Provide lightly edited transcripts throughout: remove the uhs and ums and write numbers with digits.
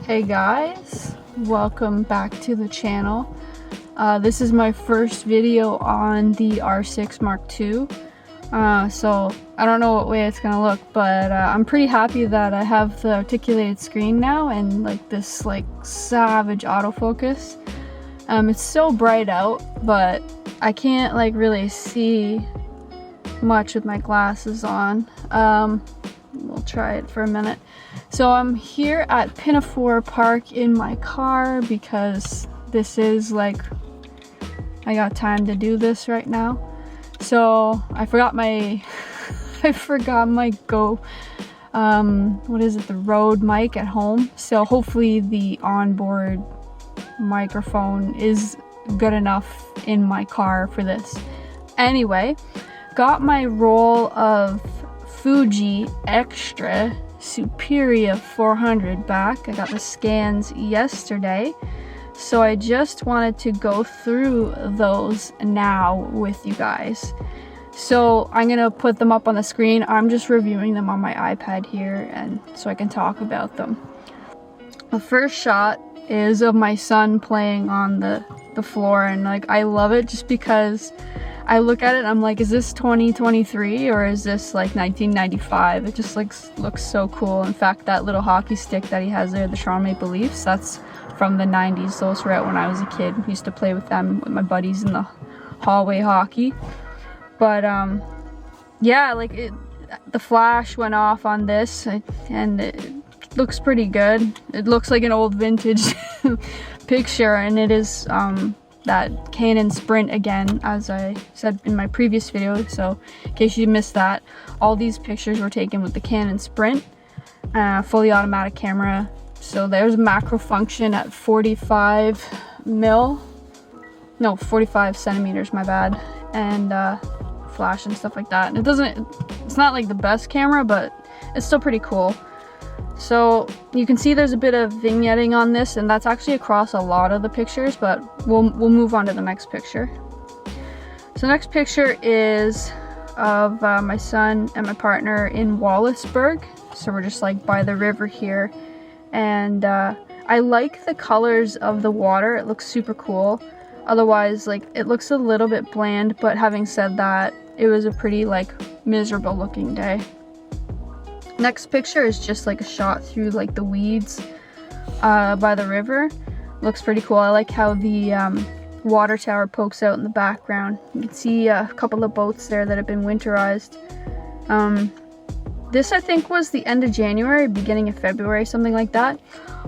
Hey guys, welcome back to the channel. This is my first video on the R6 Mark II. So I don't know what way it's gonna look, but I'm pretty happy that I have the articulated screen now and like this like savage autofocus. It's so bright out, but I can't like really see much with my glasses on. We'll try it for a minute. So I'm here at Pinafore Park in my car because this is like, I got time to do this right now. So I forgot my, the Rode mic at home. So hopefully the onboard microphone is good enough in my car for this. Anyway, got my roll of Fuji Xtra Superia 400 back. I got the scans yesterday, so I just wanted to go through those now with you guys. So I'm gonna put them up on the screen. I'm just reviewing them on my iPad here, and so I can talk about them. The first shot is of my son playing on the floor, and like I love it just because I look at it and I'm like, is this 2023 or is this like 1995? It just looks so cool. In fact, that little hockey stick that he has there, the Toronto Maple Leafs, that's from the 90s. Those were out when I was a kid. I used to play with them with my buddies in the hallway hockey. But yeah, like the flash went off on this and it looks pretty good. It looks like an old vintage picture, and it is that Canon Sprint again, as I said in my previous video. So in case you missed that, all these pictures were taken with the Canon Sprint, fully automatic camera. So there's a macro function at 45 centimeters, my bad, and flash and stuff like that. And it's not like the best camera, but it's still pretty cool. So you can see there's a bit of vignetting on this, and that's actually across a lot of the pictures, but we'll move on to the next picture. So the next picture is of my son and my partner in Wallaceburg. So we're just like by the river here, and I like the colors of the water. It looks super cool. Otherwise, like, it looks a little bit bland, but having said that, it was a pretty like miserable looking day. Next picture is just like a shot through like the weeds by the river. Looks pretty cool. I like how the water tower pokes out in the background. You can see a couple of boats there that have been winterized. This I think was the end of January, beginning of February, something like that.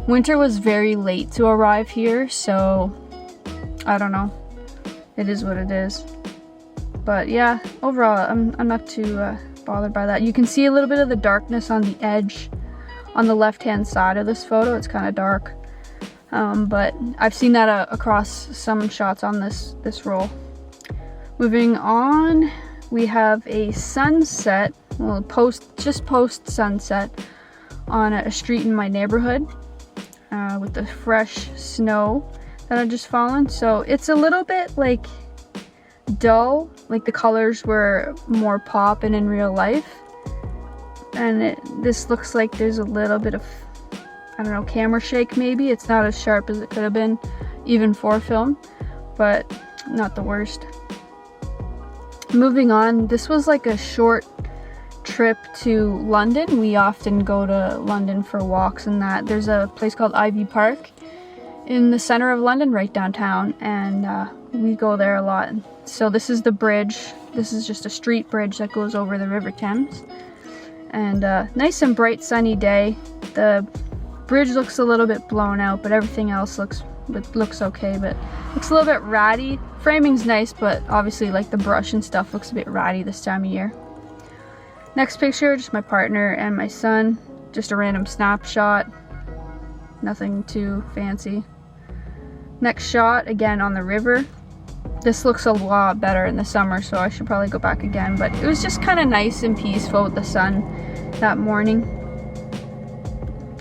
Winter was very late to arrive here, so I don't know. It is what it is. But yeah, overall, I'm not too bothered by that. You can see a little bit of the darkness on the edge on the left hand side of this photo. It's kind of dark, but I've seen that across some shots on this roll. Moving on, we have a sunset, well, just post sunset on a street in my neighborhood with the fresh snow that had just fallen. So it's a little bit like dull, like the colors were more pop and in real life, and this looks like there's a little bit of, I don't know, camera shake maybe. It's not as sharp as it could have been even for film, but not the worst. Moving on, this was like a short trip to London. We often go to London for walks and that. There's a place called Ivy Park in the center of London, right downtown, and we go there a lot. So this is the bridge. This is just a street bridge that goes over the River Thames. And nice and bright sunny day. The bridge looks a little bit blown out, but everything else looks okay, but looks a little bit ratty. Framing's nice, but obviously like the brush and stuff looks a bit ratty this time of year. Next picture, just my partner and my son. Just a random snapshot. Nothing too fancy. Next shot, again on the river. This looks a lot better in the summer, so I should probably go back again, but it was just kind of nice and peaceful with the sun that morning.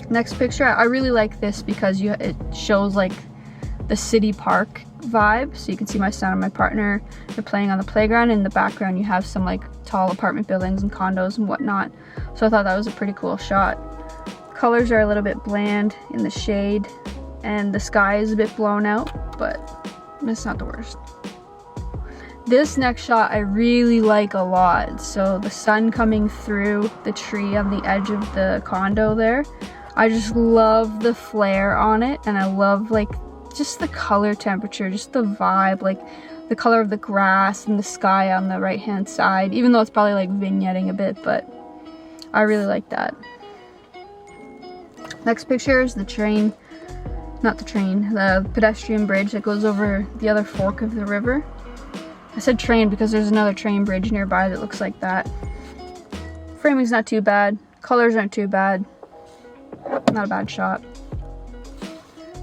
Next picture, I really like this because it shows like the city park vibe. So you can see my son and my partner, they're playing on the playground. In the background you have some like tall apartment buildings and condos and whatnot. So I thought that was a pretty cool shot. Colors are a little bit bland in the shade, and the sky is a bit blown out, but it's not the worst. This next shot I really like a lot. So the sun coming through the tree on the edge of the condo there. I just love the flare on it, and I love like just the color temperature, just the vibe, like the color of the grass and the sky on the right hand side, even though it's probably like vignetting a bit, but I really like that. Next picture is the train, not the train, the pedestrian bridge that goes over the other fork of the river. I said train because there's another train bridge nearby that looks like that. Framing's not too bad, colors aren't too bad, not a bad shot.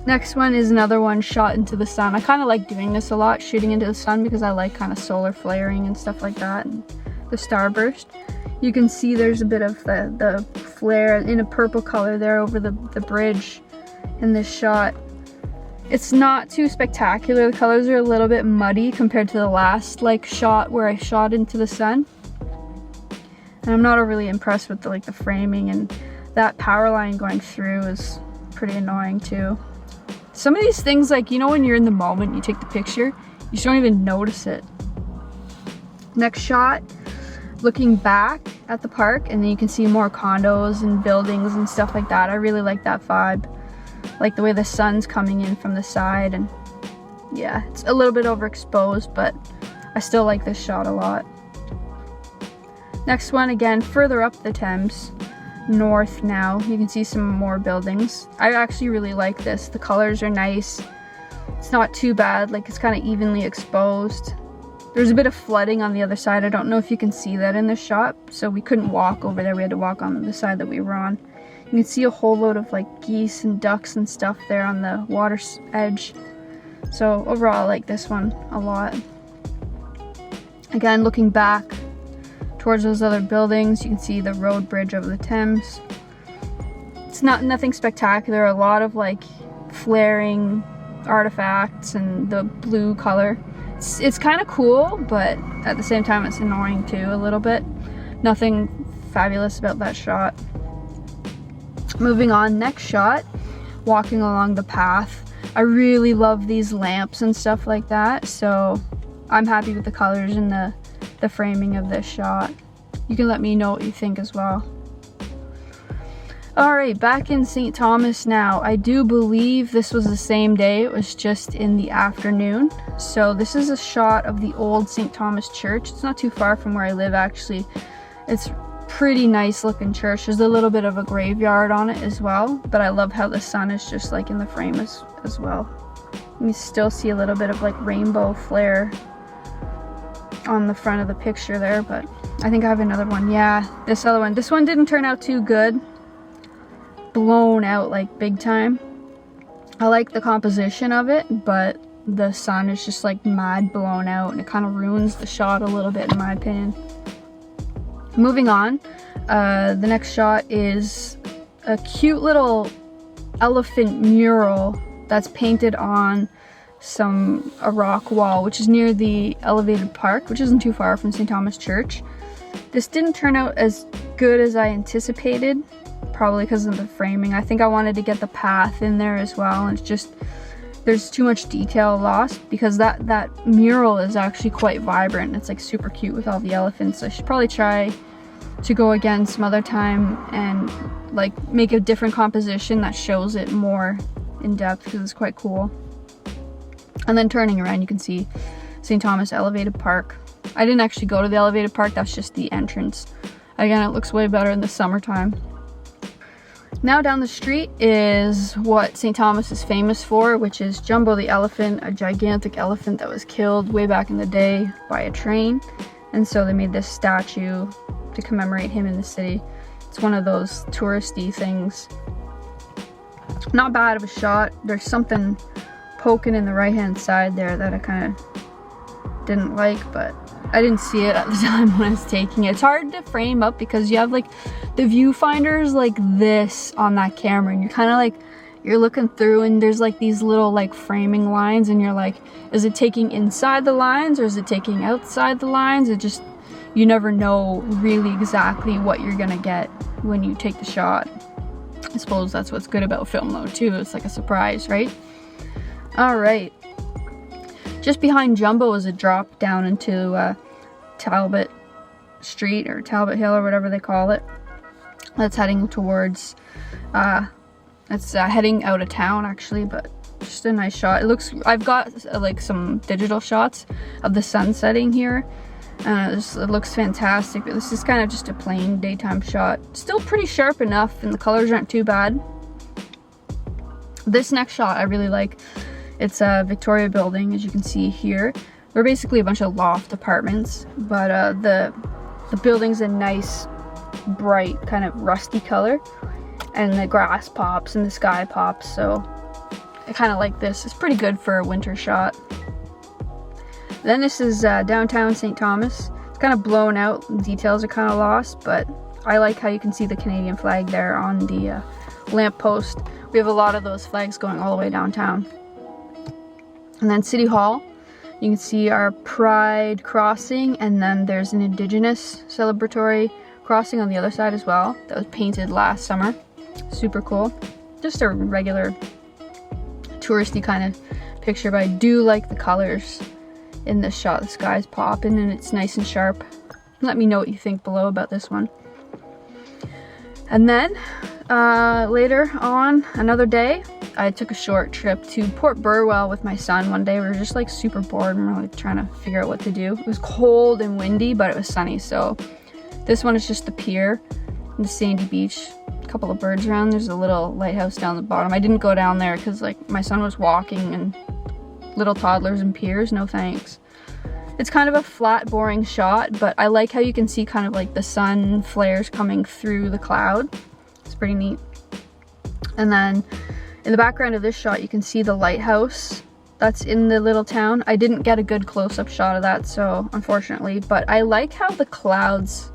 Next one is another one shot into the sun. I kind of like doing this a lot, shooting into the sun, because I like kind of solar flaring and stuff like that, and the starburst. You can see there's a bit of the flare in a purple color there over the bridge in this shot. It's not too spectacular. The colors are a little bit muddy compared to the last like shot where I shot into the sun. And I'm not overly impressed with the framing, and that power line going through is pretty annoying too. Some of these things, like, you know, when you're in the moment, you take the picture, you just don't even notice it. Next shot, looking back at the park, and then you can see more condos and buildings and stuff like that. I really like that vibe. Like the way the sun's coming in from the side, and yeah, it's a little bit overexposed, but I still like this shot a lot. Next one, again, further up the Thames. North now, you can see some more buildings. I actually really like this. The colors are nice. It's not too bad, like it's kind of evenly exposed. There's a bit of flooding on the other side. I don't know if you can see that in the shot, so we couldn't walk over there. We had to walk on the side that we were on. You can see a whole load of like geese and ducks and stuff there on the water's edge. So overall I like this one a lot. Again, looking back towards those other buildings, you can see the road bridge over the Thames. It's nothing spectacular, a lot of like flaring artifacts and the blue color. It's kind of cool, but at the same time it's annoying too a little bit. Nothing fabulous about that shot. Moving on, next shot, walking along the path. I really love these lamps and stuff like that, so I'm happy with the colors and the framing of this shot. You can let me know what you think as well. Alright, back in St. Thomas now. I do believe this was the same day, it was just in the afternoon. So this is a shot of the old St. Thomas church. It's not too far from where I live actually. It's pretty nice looking church. There's a little bit of a graveyard on it as well, but I love how the sun is just like in the frame as well. You still see a little bit of like rainbow flare on the front of the picture there, but I think I have another one. Yeah, this other one. This one didn't turn out too good. Blown out like big time. I like the composition of it, but the sun is just like mad blown out, and it kind of ruins the shot a little bit in my opinion. Moving on, the next shot is a cute little elephant mural that's painted on a rock wall, which is near the elevated park, which isn't too far from St. Thomas Church. This didn't turn out as good as I anticipated, probably because of the framing. I think I wanted to get the path in there as well, and it's just, there's too much detail lost, because that mural is actually quite vibrant. It's like super cute with all the elephants. I should probably try to go again some other time and like make a different composition that shows it more in depth, because it's quite cool. And then turning around, you can see St. Thomas Elevated Park. I didn't actually go to the elevated park, that's just the entrance. Again, it looks way better in the summertime. Now down the street is what St. Thomas is famous for, which is Jumbo the elephant, a gigantic elephant that was killed way back in the day by a train. And so they made this statue to commemorate him in the city. It's one of those touristy things. Not bad of a shot. There's something poking in the right hand side there that I kind of didn't like, but I didn't see it at the time when I was taking it. It's hard to frame up because you have like the viewfinders like this on that camera, and you're kind of like, you're looking through and there's like these little like framing lines, and you're like, is it taking inside the lines or is it taking outside the lines? It just, you never know really exactly what you're gonna get when you take the shot. I suppose that's what's good about film though too. It's like a surprise, right? All right. Just behind Jumbo is a drop down into Talbot Street or Talbot Hill or whatever they call it. That's heading towards, it's heading out of town actually, but just a nice shot. It looks, I've got like some digital shots of the sun setting here. It looks fantastic, but this is kind of just a plain daytime shot. Still pretty sharp enough and the colors aren't too bad. This next shot I really like. It's a Victoria building, as you can see here. They're basically a bunch of loft apartments, but the building's a nice, bright, kind of rusty color, and the grass pops and the sky pops, so I kind of like this. It's pretty good for a winter shot. Then this is downtown St. Thomas. It's kind of blown out, the details are kind of lost, but I like how you can see the Canadian flag there on the lamppost. We have a lot of those flags going all the way downtown. And then City Hall, you can see our Pride crossing, and then there's an Indigenous celebratory crossing on the other side as well. That was painted last summer. Super cool. Just a regular touristy kind of picture, but I do like the colors in this shot. The sky's popping and it's nice and sharp. Let me know what you think below about this one. And then later on, another day, I took a short trip to Port Burwell with my son one day. We were just like super bored and really trying to figure out what to do. It was cold and windy, but it was sunny. So this one is just the pier and the sandy beach. A couple of birds around. There's a little lighthouse down the bottom. I didn't go down there because like my son was walking, and little toddlers and piers, no thanks. It's kind of a flat, boring shot, but I like how you can see kind of like the sun flares coming through the cloud. It's pretty neat. And then in the background of this shot, you can see the lighthouse that's in the little town. I didn't get a good close-up shot of that, so unfortunately, but I like how the clouds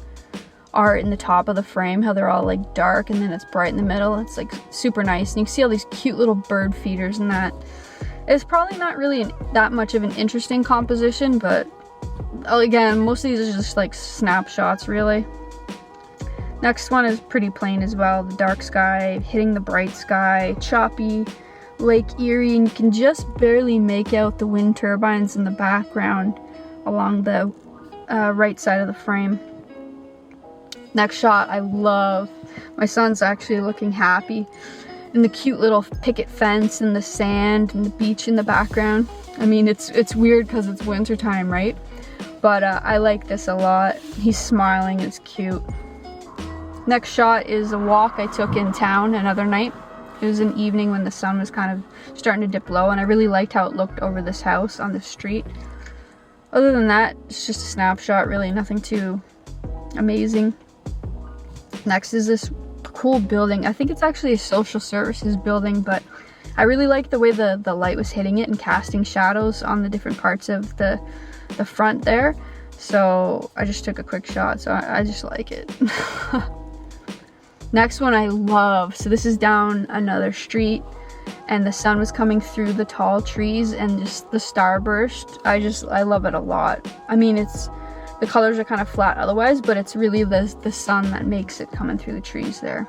are in the top of the frame, how they're all like dark and then it's bright in the middle. It's like super nice, and you can see all these cute little bird feeders and that. It's probably not really that much of an interesting composition, but again, most of these are just like snapshots really. Next one is pretty plain as well. The dark sky hitting the bright sky, choppy Lake Erie, and you can just barely make out the wind turbines in the background along the right side of the frame. Next shot I love. My son's actually looking happy. And the cute little picket fence and the sand and the beach in the background. I mean, it's weird because it's winter time, right? But I like this a lot. He's smiling, it's cute. Next shot is a walk I took in town another night. It was an evening when the sun was kind of starting to dip low, and I really liked how it looked over this house on the street. Other than that, it's just a snapshot, really nothing too amazing. Next is this cool building. I think it's actually a social services building, but I really like the way the light was hitting it and casting shadows on the different parts of the front there. So I just took a quick shot, so I just like it. Next one I love. So this is down another street, and the sun was coming through the tall trees and just the starburst. I love it a lot. I mean, the colors are kind of flat otherwise, but it's really the sun that makes it coming through the trees there.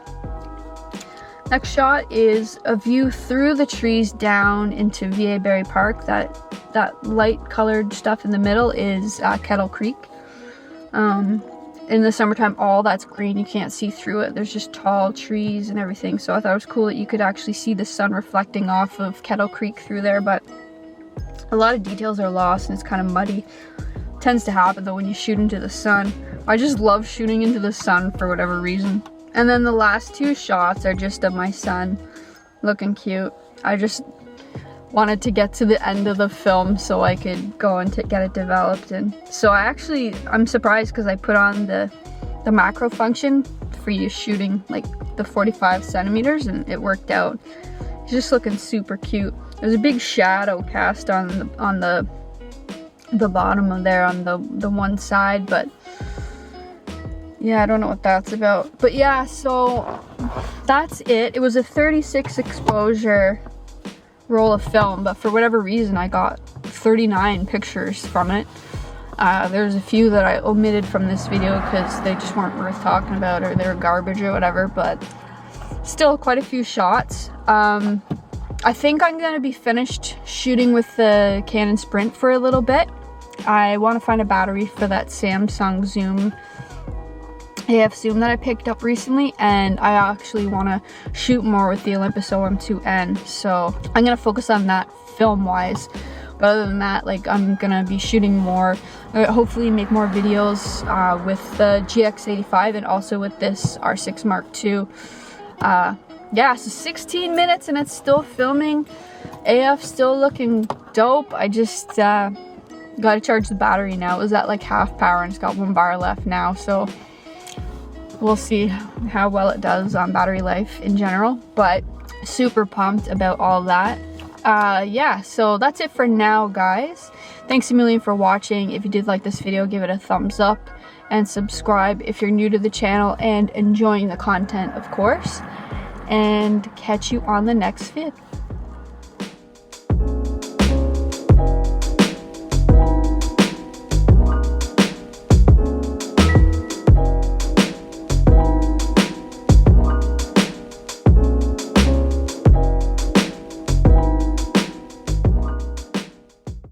Next shot is a view through the trees down into VA Berry Park. That light colored stuff in the middle is Kettle Creek. In the summertime, all that's green. You can't see through it. There's just tall trees and everything. So I thought it was cool that you could actually see the sun reflecting off of Kettle Creek through there, but a lot of details are lost and it's kind of muddy. Tends to happen though when you shoot into the sun. I just love shooting into the sun for whatever reason. And then the last two shots are just of my son looking cute. I just wanted to get to the end of the film so I could go and get it developed. And so I'm surprised because I put on the macro function for you shooting like the 45 centimeters and it worked out. He's just looking super cute. There's a big shadow cast on the bottom of there on the one side, but yeah, I don't know what that's about. But yeah, so that's it. It was a 36 exposure roll of film, but for whatever reason I got 39 pictures from it. There's a few that I omitted from this video because they just weren't worth talking about or they were garbage or whatever, but still quite a few shots. I think I'm gonna be finished shooting with the Canon Sprint for a little bit. I want to find a battery for that Samsung Zoom AF Zoom that I picked up recently, and I actually want to shoot more with the Olympus OM2N, so I'm gonna focus on that film wise. But other than that, like, I'm gonna be shooting more, hopefully make more videos with the GX85 and also with this R6 Mark II. Yeah, so 16 minutes and it's still filming. AF still looking dope. I just gotta charge the battery now. It was at like half power and it's got 1 bar left now, so we'll see how well it does on battery life in general, but super pumped about all that. Yeah, so that's it for now, guys. Thanks a million for watching. If you did like this video, give it a thumbs up and subscribe if you're new to the channel and enjoying the content, of course. And catch you on the next vid.